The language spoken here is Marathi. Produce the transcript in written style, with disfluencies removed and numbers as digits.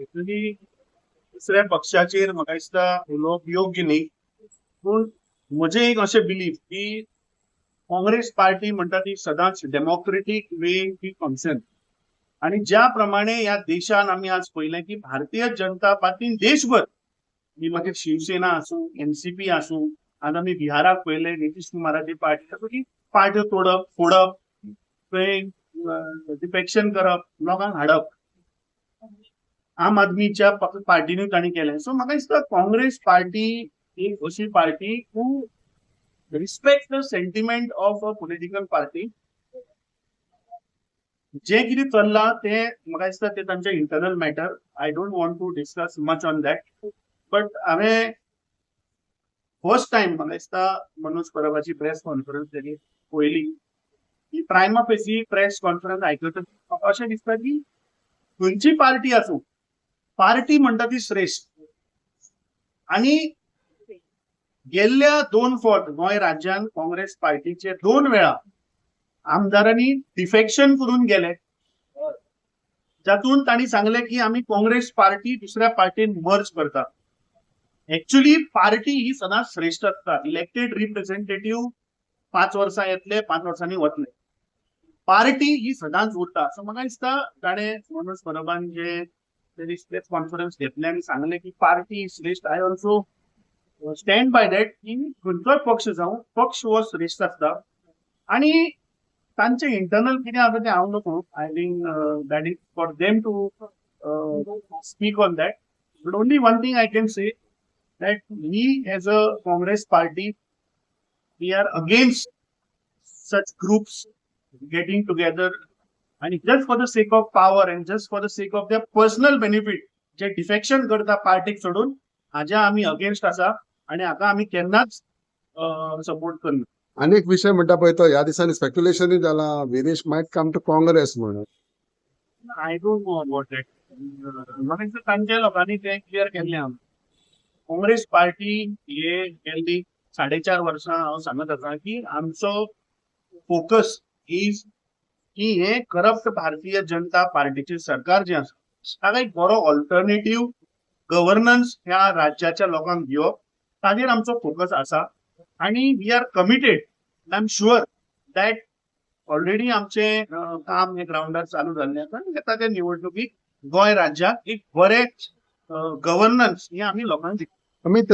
एक्चुअली दुसऱ्या पक्षाचेर म्हाका दिसता उलोवप योग्य न्ही, पूण म्हजें एक अशें बिलीफ की काँग्रेस पार्टी म्हणटा ती सदांच डेमोक्रेटीक वे ती फंक्शन आणि ज्या प्रमाणे ह्या देशान आमी आज पळयलें की भारतीय जनता पार्टीन देशभर ही मागीर शिवसेना आसूं एनसीपी आसूं आज आमी बिहाराक पळयलें नितीश कुमाराची पार्टी पार्ट्यो तोडप फोडप थंय डिफेक्शन करप लोकांक हाडप आम आदमीच्या पार्टीनूय तांणी केलें. सो म्हाका दिसता काँग्रेस पार्टी एक अशी party who respect the sentiment of a political party. जे कितें चल्लां ते म्हाका दिसता ते तांचे internal matter. I don't want to discuss much on that. But हांवें फर्स्ट टायम म्हाका दिसता मनोज परबाची प्रेस कॉन्फरन्स तेणी पळयली. ही प्रायमा फेसी प्रेस कॉन्फरन्स आयकतच म्हाका अशें दिसता की खंयची पार्टी आसूं पार्टी म्हणटा ती श्रेष्ठ. आणि गेल्ल्या 2 फावट गोंय राज्यान काँग्रेस पार्टीचे 2 वेळा आमदारांनी डिफेक्शन करून गेले, जातून तांणी सांगले की आमी काँग्रेस पार्टी दुसऱ्या पार्टीन मर्ज करता. एक्चुअली पार्टी ही सदांच श्रेष्ठ आसता. इलेक्टेड रिप्रेझेंटेटिव्ह 5 वर्सां येतले 5 वर्सांनी वतले. पार्टी ही सदांच उरता. सो म्हाका दिसता ताणें मनोज परबान जे प्रेस कॉन्फरन्स घेतले आनी सांगले की पार्टी श्रेष्ठ. I also stand by that की खंयचोय पक्ष जावं पक्ष हो श्रेष्ठ आसता. आणि तांचे इंटरनल कितें आसा तें हांव नको. I think that is for them to speak on that. But only one thing I can say that we as a Congress party we are against such groups getting together and just for the sake of power and just for the sake of their personal benefit जे डिफेक्शन करता पार्टीक सोडून हाज्या आमी अगेन्स्ट आसा आणि हाका आमी केन्नाच सपोर्ट करना. अनेक विषय म्हणटा पळय तो ह्या दिसांनी स्पेक्युलेशनूय जाला Vinesh might come to Congress म्हणून. I don't know about that. म्हाका दिसता तांच्या लोकांनी तें क्लियर केल्लें आहा. काँग्रेस पार्टी हे गेल्ली 4.5 वर्सां हांव सांगत आसा की आमचो फोकस इज की हे करप्ट भारतीय जनता पार्टीचे सरकार जे आसा ताका एक बरो ऑल्टरनेटिव्ह गव्हर्नन्स ह्या राज्याच्या लोकांक दिवप ताजेर आमचो फोकस आसा. आणि we are committed. I am sure that already आमचे काम हे ग्राउंडार चालू जाल्लें आसा आनी येता त्या निवडणुकीक गोंय राज्याक एक बरें गव्हर्नन्स हे आमी लोकांक दितले. अमित